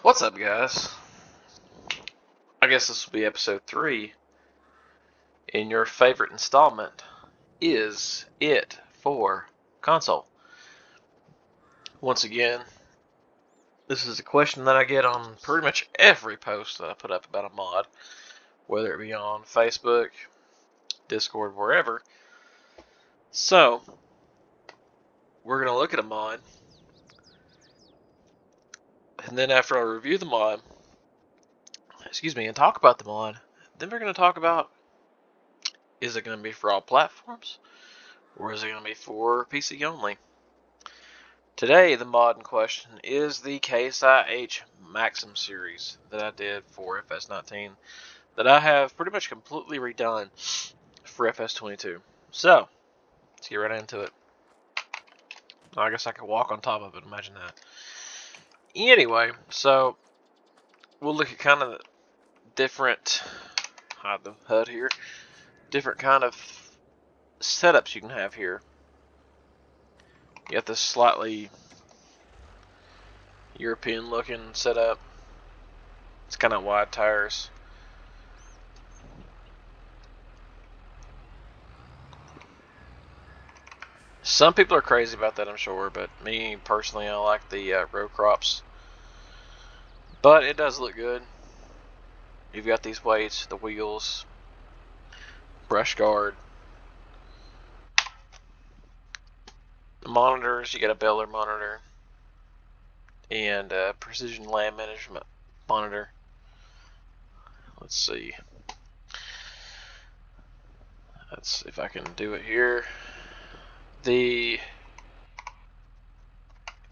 What's up, guys? I guess this will be episode 3 in your favorite installment. Is it for console? Once again, this is a question that I get on pretty much every post that I put up about a mod, whether it be on Facebook, Discord, wherever. So, we're going to look at a mod, and then after I review the mod, and talk about the mod, then we're going to talk about, is it going to be for all platforms, or is it going to be for PC only? Today, the mod in question is the IH Maxxum series that I did for FS19 that I have pretty much completely redone for FS22. So, let's get right into it. I guess I could walk on top of it, imagine that. Anyway, so we'll look at kind of different, hide the HUD here, different kind of setups you can have here. You got this slightly European looking setup. It's kind of wide tires. Some people are crazy about that, I'm sure, but me personally, I like the row crops. But it does look good. You've got these weights, the wheels, brush guard, the monitors. You got a Beller monitor and a precision land management monitor. Let's see. Let's see if I can do it here. Or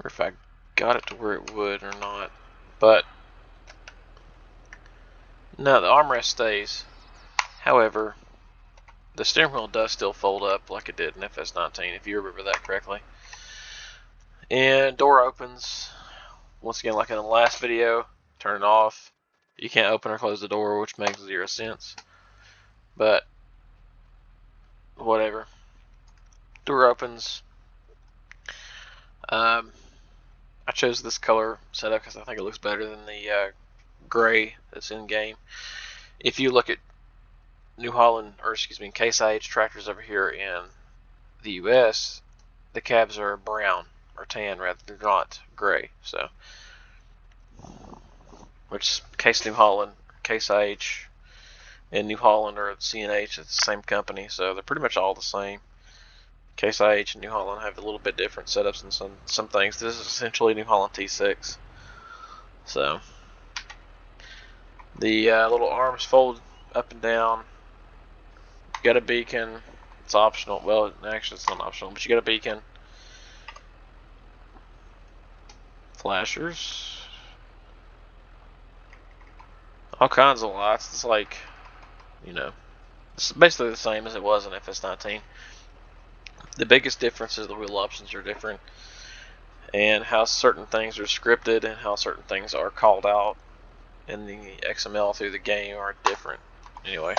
if I got it to where it would or not, but no, the armrest stays. However, the steering wheel does still fold up like it did in FS19, if you remember that correctly. And door opens. Once again, like in the last video, turn it off. You can't open or close the door, which makes 0 sense. But whatever. Door opens. I chose this color setup because I think it looks better than the gray that's in game. If you look at Case IH tractors over here in the US, the cabs are brown or tan rather, they're not gray. So, which Case New Holland, Case IH, and New Holland are CNH, it's the same company, so they're pretty much all the same. Case IH and New Holland have a little bit different setups and some things. This is essentially New Holland T6. So, the little arms fold up and down. You got a beacon. It's optional. Well, actually, it's not optional, but you got a beacon. Flashers. All kinds of lights. It's like, it's basically the same as it was in FS19. The biggest difference is the wheel options are different, and how certain things are scripted and how certain things are called out in the XML through the game are different. Anyway,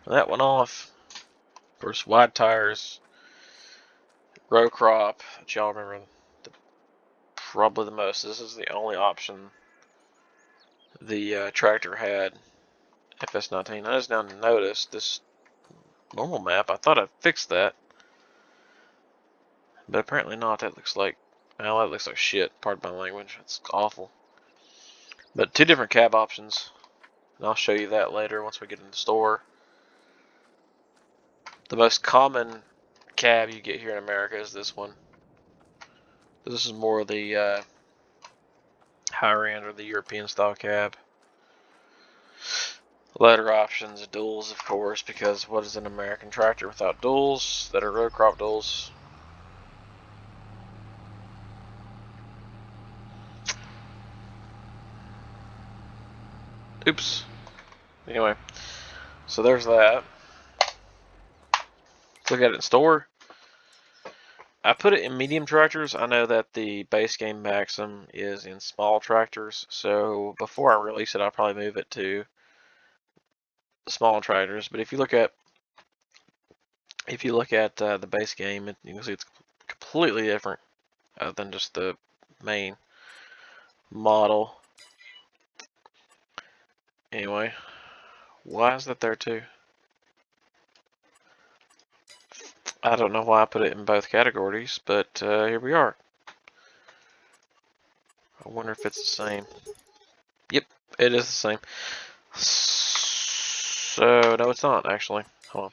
that went off. Of course, wide tires, row crop, which y'all remember probably the most. This is the only option the tractor had. FS19. I just now noticed this normal map. I thought I fixed that, but apparently not. That looks like, well, that looks like shit. Pardon my language. It's awful. But 2 different cab options, and I'll show you that later once we get in the store. The most common cab you get here in America is this one. This is more of the higher end or the European style cab. Letter options, duals, of course, because what is an American tractor without duals that are row crop duals? Oops. Anyway, so there's that. Let's look at it in store. I put it in medium tractors. I know that the base game Maxxum is in small tractors, so before I release it, I'll probably move it to small tractors. But if you look at the base game, you can see it's completely different than just the main model. Anyway, why is that there too? I don't know why I put it in both categories, but here we are. I wonder if it's the same. Yep, it is the same. So, no, it's not actually. Hold on.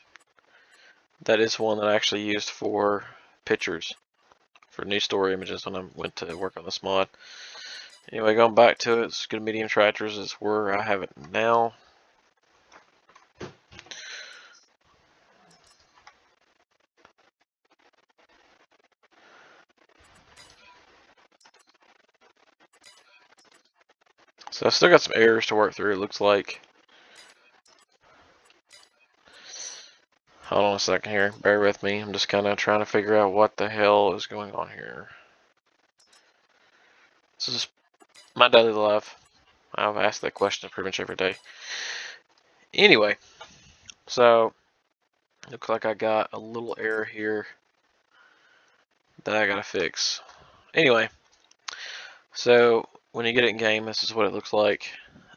That is one that I actually used for pictures, for new story images when I went to work on this mod. Anyway, going back to it, it's good medium tractors is where I have it now. So I've still got some errors to work through, it looks like. Hold on a second here, bear with me. I'm just kind of trying to figure out what the hell is going on here. This is my daily life. I've asked that question pretty much every day. Anyway, so looks like I got a little error here that I gotta fix. Anyway, so when you get it in game, this is what it looks like.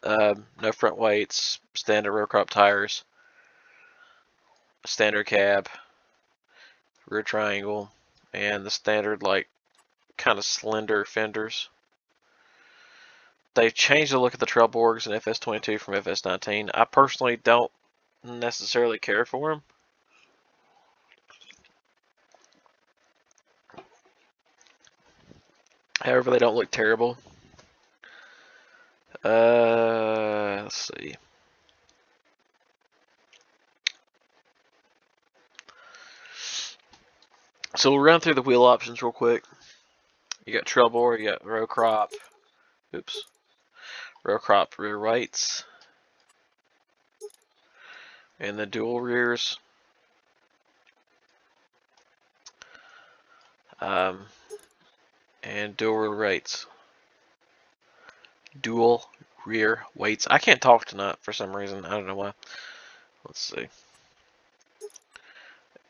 No front weights, standard row crop tires, standard cab, rear triangle, and the standard like kind of slender fenders. They've changed the look of the trail borgs in FS22 from FS19. I personally don't necessarily care for them. However, they don't look terrible. Let's see. So we'll run through the wheel options real quick. You got trail bore, you got row crop, row crop rear weights, and the dual rears. And dual rear weights. Dual rear weights. I can't talk tonight for some reason. I don't know why. Let's see.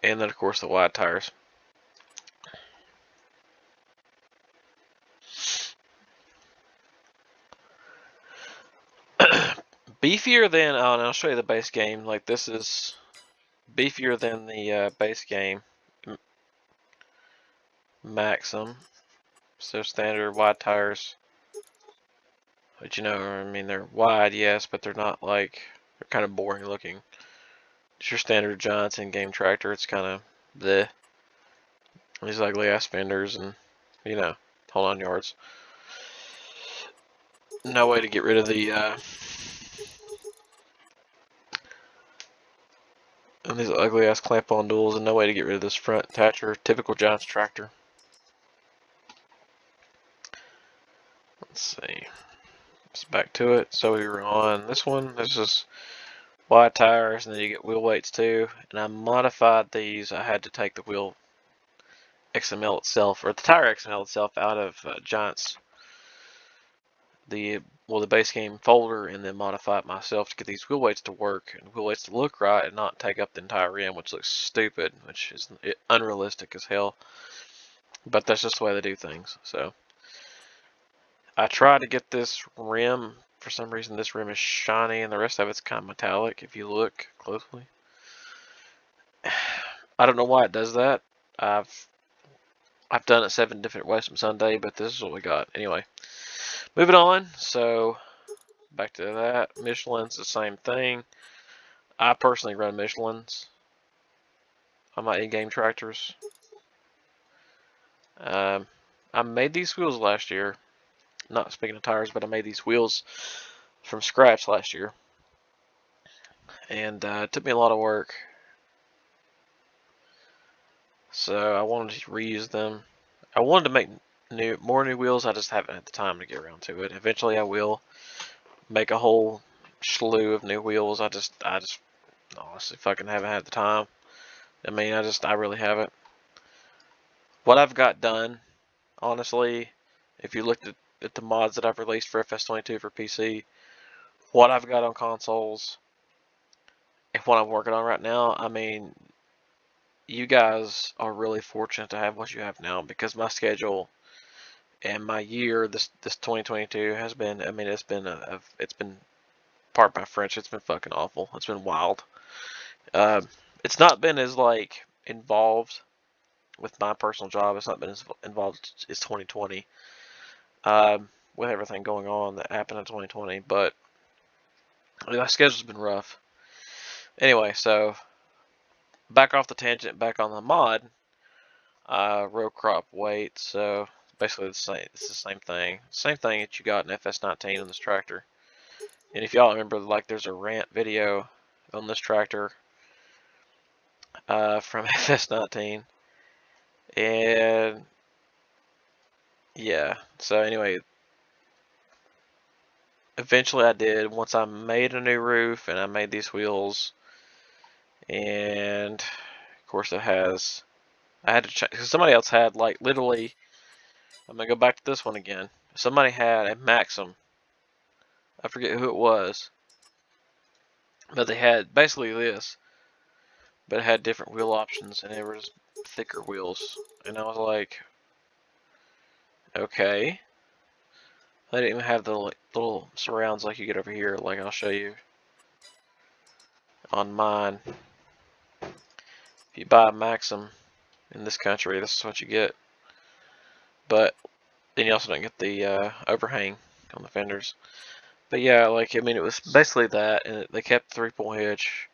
And then of course the wide tires. Beefier than, oh, and I'll show you the base game. Like this is beefier than the base game. Maxxum. So standard wide tires. But you know, I mean, they're wide, yes, but they're not like, they're kind of boring looking. It's your standard Giants in-game tractor. It's kind of bleh. These ugly ass fenders and, you know, hold on yards. No way to get rid of the, and these ugly ass clamp on duals, and no way to get rid of this front attacher. Typical Giants tractor. Let's see. Let's back to it. So we were on this one. This is wide tires, and then you get wheel weights too. And I modified these. I had to take the wheel XML itself, or the tire XML itself, out of Giants, the base game folder, and then modify it myself to get these wheel weights to work and wheel weights to look right and not take up the entire rim, which looks stupid, which is unrealistic as hell. But that's just the way they do things. So I tried to get this rim. For some reason, this rim is shiny, and the rest of it's kind of metallic. If you look closely, I don't know why it does that. I've done it 7 different ways from Sunday, but this is what we got. Anyway, moving on. So back to that. Michelin's the same thing. I personally run Michelin's on my in-game tractors. I made these wheels last year. Not speaking of tires, but I made these wheels from scratch last year. And it took me a lot of work. So I wanted to reuse them. I wanted to make more new wheels. I just haven't had the time to get around to it. Eventually I will make a whole slew of new wheels. I just honestly fucking haven't had the time. I mean, I really haven't. What I've got done, honestly, if you looked at the mods that I've released for FS22 for PC, what I've got on consoles, and what I'm working on right now, I mean, you guys are really fortunate to have what you have now, because my schedule and my year, this 2022 has been, I mean, it's been pardon my French, it's been fucking awful. It's been wild. It's not been as like involved with my personal job. It's not been as involved as 2020. With everything going on that happened in 2020, but my schedule's been rough. Anyway, so back off the tangent, back on the mod. Row crop weight. So basically the same. It's the same thing. Same thing that you got in FS19 on this tractor. And if y'all remember, like there's a rant video on this tractor from FS19, and yeah. So anyway, eventually I did. Once I made a new roof and I made these wheels, and of course it has. I had to check because somebody else had like literally. I'm gonna go back to this one again. Somebody had a Maxxum. I forget who it was, but they had basically this, but it had different wheel options and it was thicker wheels. And I was like, okay. They didn't even have the like, little surrounds like you get over here. Like I'll show you on mine. If you buy a Maxxum in this country, this is what you get. But then you also don't get the overhang on the fenders. But yeah, like I mean, it was basically that, and they kept the 3-pole hitch.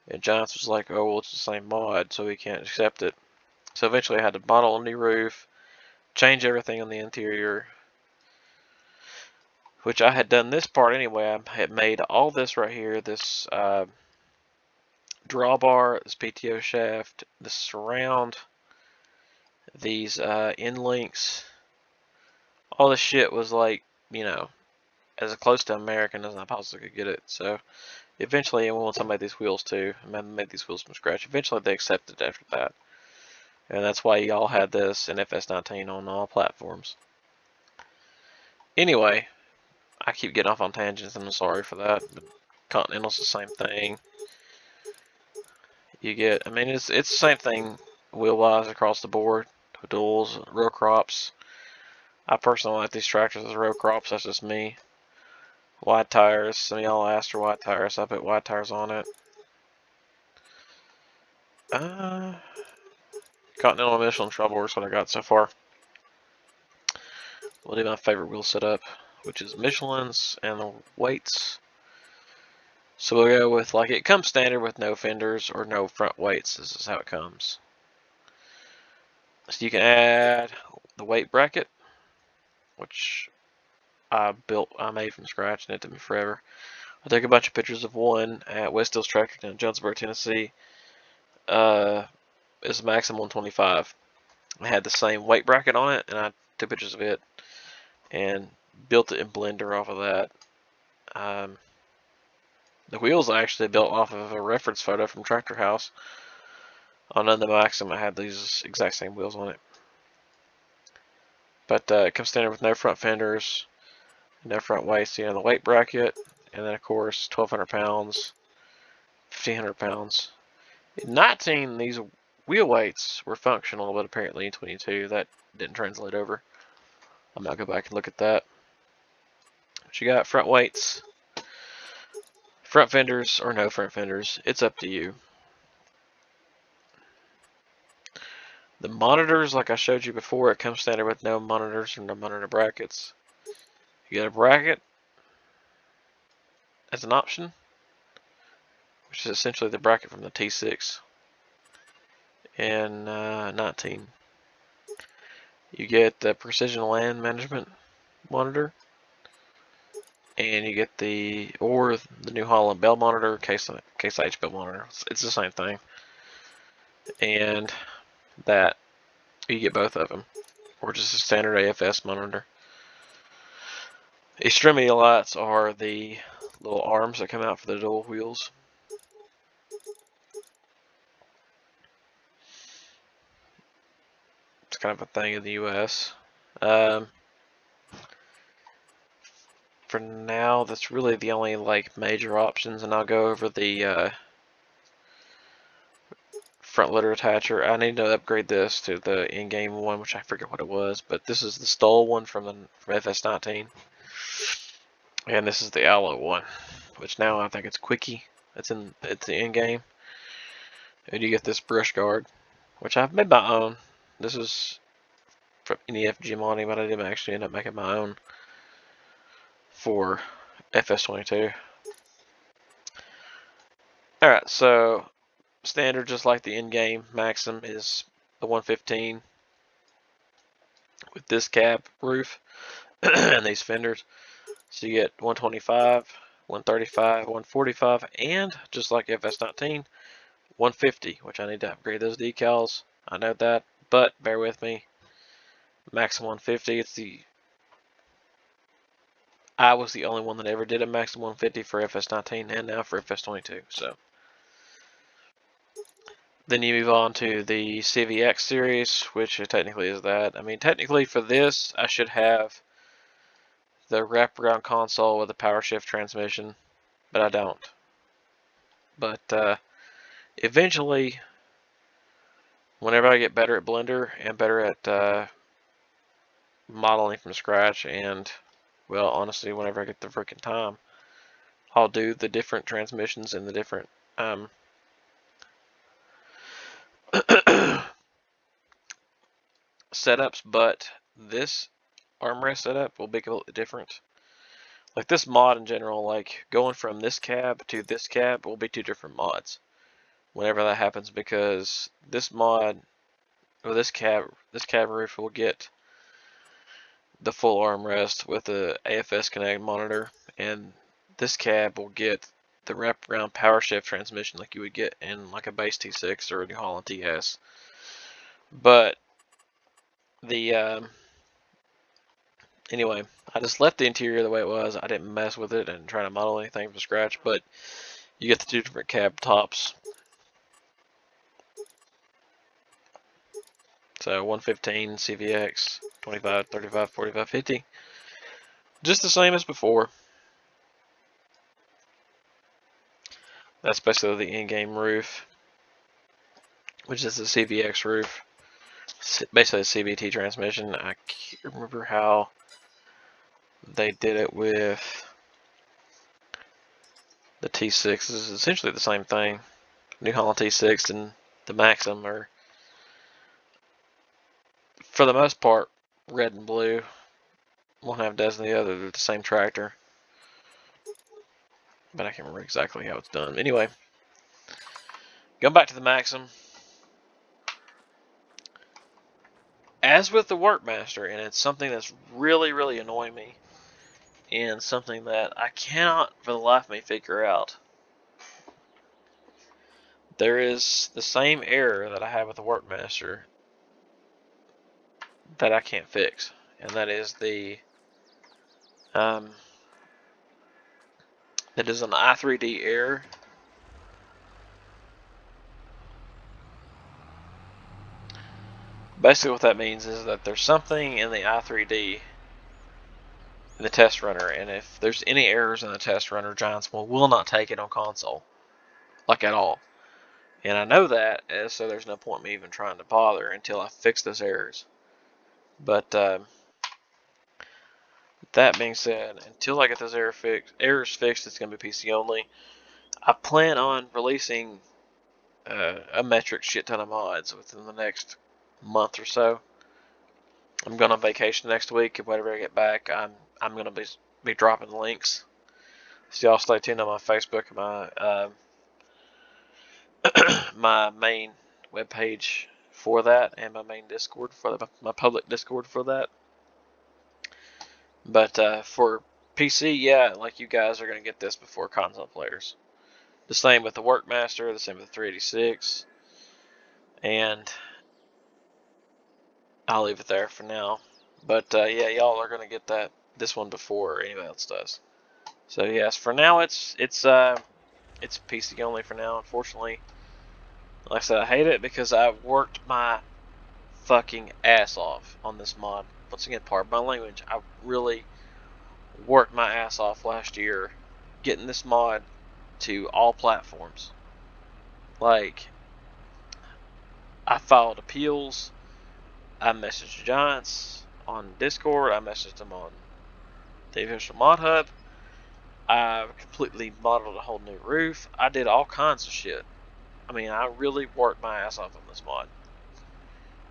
And Giants was like, oh well, it's the same mod, so we can't accept it. So eventually, I had to model a new roof, change everything on the interior. Which I had done this part anyway. I had made all this right here, this drawbar, this PTO shaft, the surround, these end links. All this shit was like, you know, as close to American as I possibly could get it. So eventually, once I made these wheels too, I made these wheels from scratch. Eventually, they accepted after that, and that's why y'all had this in FS19 on all platforms. Anyway, I keep getting off on tangents, and I'm sorry for that. But Continental's the same thing. You get, I mean, it's the same thing wheel-wise across the board. Duals, row crops. I personally like these tractors as row crops. That's just me. Wide tires. Some of y'all asked for wide tires. I put wide tires on it. Continental Michelin Trouble is what I got so far. We'll do my favorite wheel setup, which is Michelin's and the weights. So we'll go with, like, it comes standard with no fenders or no front weights. This is how it comes. So you can add the weight bracket, which I made from scratch, and it took me forever. I took a bunch of pictures of one at West Hills Tractor in Jonesboro, Tennessee. It's a Maxxum 125. I had the same weight bracket on it, and I took pictures of it and built it in Blender off of that. The wheels I actually built off of a reference photo from Tractor House. On the Maxxum, I had these exact same wheels on it. But it comes standard with no front fenders, no front weights, you know, the weight bracket, and then of course 1,200 pounds, 1,500 pounds. In 19, these wheel weights were functional, but apparently in 22 that didn't translate over. I'm gonna go back and look at that. But you got front weights, front fenders, or no front fenders. It's up to you. The monitors, like I showed you before, it comes standard with no monitors or no monitor brackets. You get a bracket as an option, which is essentially the bracket from the T6 and 19. You get the precision land management monitor, and you get the New Holland bell monitor, Case IH bell monitor. It's the same thing, and that you get both of them, or just a standard AFS monitor. Extremity lights are the little arms that come out for the dual wheels. It's kind of a thing in the US. For now, that's really the only like major options, and I'll go over the front loader attacher. I need to upgrade this to the in-game one, which I forget what it was, but this is the Stoll one from FS19, and this is the Allo one. which now I think it's Quickie. It's the in game. And you get this brush guard, which I've made my own. This is from NEF Money, but I didn't actually end up making my own for FS22. Alright, so standard, just like the in-game Maxxum, is the 115 with this cab roof and these fenders. So you get 125, 135, 145, and just like FS19, 150, which I need to upgrade those decals. I know that, but bear with me. Maxxum 150, I was the only one that ever did a Maxxum 150 for FS19 and now for FS22. So then you move on to the Cvx Series, which technically is that. I mean, technically for this, I should have the wraparound console with a power shift transmission, but I don't. But eventually, whenever I get better at Blender and better at modeling from scratch, and, well, honestly, whenever I get the freaking time, I'll do the different transmissions and the different setups, but this armrest setup will be completely different. Like this mod in general, like going from this cab to this cab will be two different mods whenever that happens, because this mod, or this cab roof will get the full armrest with the AFS Connect monitor, and this cab will get the wraparound power shift transmission like you would get in like a base T6 or a New Holland TS. But the anyway, I just left the interior the way it was. I didn't mess with it and try to model anything from scratch, but you get the two different cab tops. So 115 CVX, 25, 35, 45, 50. Just the same as before. That's basically the in-game roof, which is the CVX roof. Basically a CVT transmission. I can't remember how they did it with the T6. This is essentially the same thing. New Holland T6 and the Maxxum are, for the most part, red and blue. One half dozen the other. They're the same tractor. But I can't remember exactly how it's done. Anyway, going back to the Maxxum. As with the Workmaster, and it's something that's really, really annoying me, and something that I cannot for the life of me figure out. There is the same error that I have with the Workmaster that I can't fix, and that is that is an I3d error. Basically what that means is that there's something in the I3d in the test runner, and if there's any errors in the test runner, Giants will not take it on console, like at all. And I know that, so there's no point in me even trying to bother until I fix those errors. But that being said, until I get those errors fixed, it's going to be PC only. I plan on releasing a metric shit ton of mods within the next month or so. I'm going on vacation next week, and whenever I get back, I'm going to be dropping links. So y'all stay tuned on my Facebook and my my main webpage for that, and my main Discord for that, my public Discord for that. But for PC, yeah, like you guys are going to get this before console players. The same with the Workmaster, the same with the 386, and I'll leave it there for now. But yeah, y'all are going to get this one before anybody else does. So yes, for now it's PC only for now, unfortunately. Like I said, I hate it because I worked my fucking ass off on this mod. Once again, pardon my language, I really worked my ass off last year getting this mod to all platforms. Like, I filed appeals, I messaged Giants on Discord, I messaged them on the official mod hub, I completely modeled a whole new roof. I did all kinds of shit. I mean, I really worked my ass off on this mod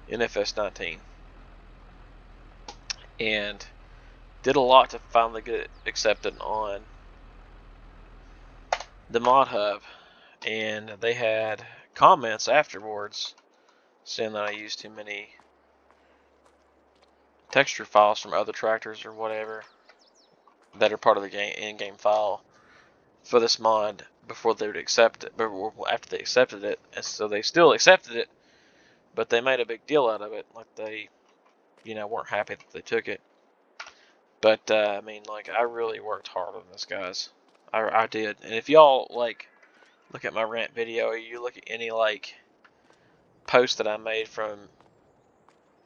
in FS19. And did a lot to finally get it accepted on the mod hub. And they had comments afterwards saying that I used too many texture files from other tractors or whatever that are part of the game in-game file for this mod before they would accept it, but after they accepted it. And so they still accepted it, but they made a big deal out of it, like they, weren't happy that they took it. But I mean, like, I really worked hard on this, guys. I did. And if y'all like look at my rant video, or you look at any like post that I made from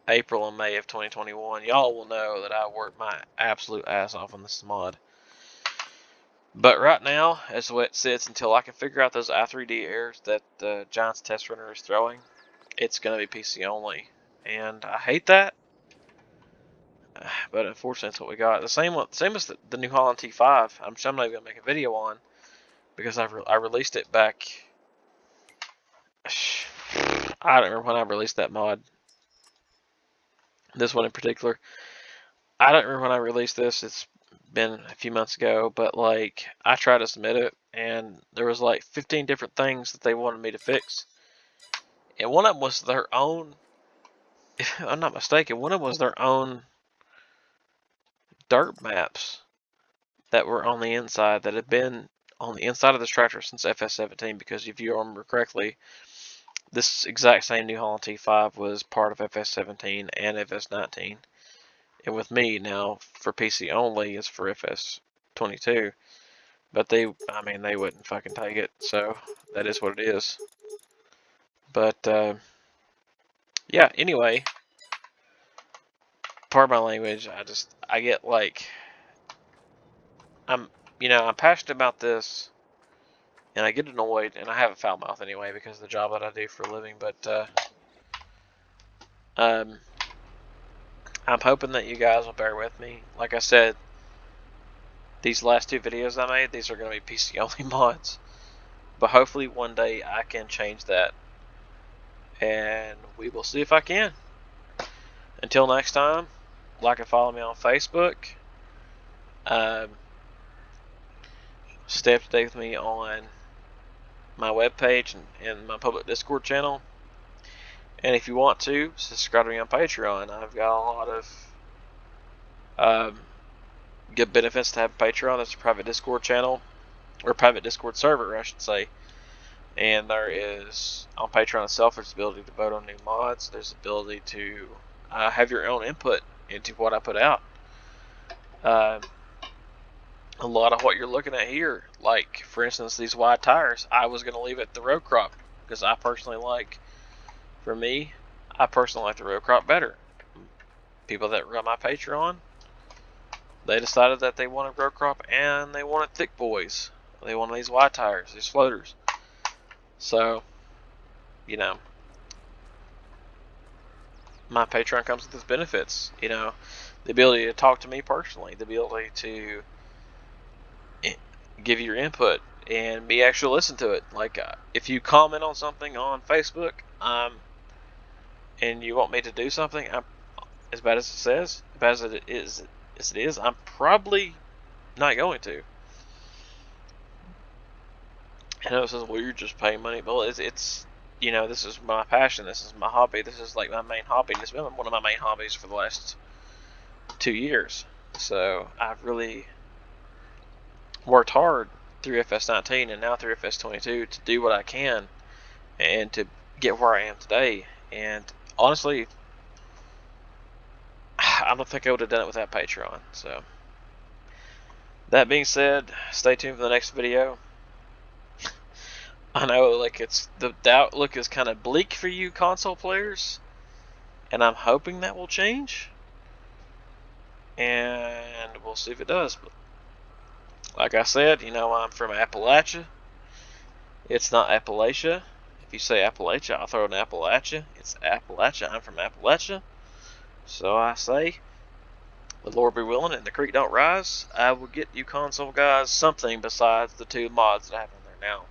April and May of 2021, y'all will know that I worked my absolute ass off on this mod. But right now, as the way it sits, until I can figure out those I3d errors that the Giants test runner is throwing, it's going to be PC only. And I hate that, but unfortunately that's what we got. The same as the New Holland T5, I'm not even going to make a video on, because I released it back, I don't remember when I released that mod. This one in particular, I don't remember when I released this. It's been a few months ago, but like, I tried to submit it, and there was like 15 different things that they wanted me to fix, and one of them was their own, if I'm not mistaken, one of them was their own dirt maps that were on the inside, that had been on the inside of this tractor since FS17, because if you remember correctly, this exact same New Holland T5 was part of FS17 and FS19. And with me now, for PC only, is for FS22. But they wouldn't fucking take it, so that is what it is. But, yeah, anyway, pardon my language, I get like, I'm passionate about this, and I get annoyed, and I have a foul mouth anyway because of the job that I do for a living, but, I'm hoping that you guys will bear with me. Like I said, these last two videos I made, these are going to be PC only mods. But hopefully one day I can change that. And we will see if I can. Until next time, like and follow me on Facebook. Stay up to date with me on my webpage and my public Discord channel. And if you want to, subscribe to me on Patreon. I've got a lot of good benefits to have Patreon. It's a private Discord channel, or private Discord server, I should say. And there is, on Patreon itself, there's the ability to vote on new mods. There's the ability to have your own input into what I put out. A lot of what you're looking at here, like, for instance, these wide tires, I was going to leave it the road crop, because I personally like the road crop better. People that run my Patreon, they decided that they wanted road crop, and they wanted thick boys. They wanted these wide tires, these floaters. So, my Patreon comes with its benefits. The ability to talk to me personally, the ability to give you your input, and me actually listen to it. Like, if you comment on something on Facebook, and you want me to do something, as bad as it says, as bad as it is, I'm probably not going to. I know it says, well, you're just paying money. Well, it's this is my passion. This is my hobby. This is like my main hobby. It's been one of my main hobbies for the last 2 years. So I've really worked hard through FS19 and now through FS22 to do what I can and to get where I am today. And honestly, I don't think I would have done it without Patreon. So that being said, stay tuned for the next video. I know, like, the outlook is kind of bleak for you console players, and I'm hoping that will change, and we'll see if it does. But like I said, I'm from Appalachia. It's not Appalachia. If you say Appalachia, I'll throw an Appalachia. It's Appalachia. I'm from Appalachia. So I say, the Lord be willing and the creek don't rise, I will get you console guys something besides the 2 mods that I have on there now.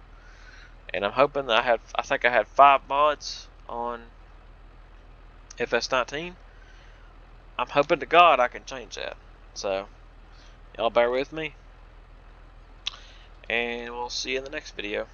And I'm hoping that I think I had 5 mods on FS19. I'm hoping to God I can change that. So, y'all bear with me. And we'll see you in the next video.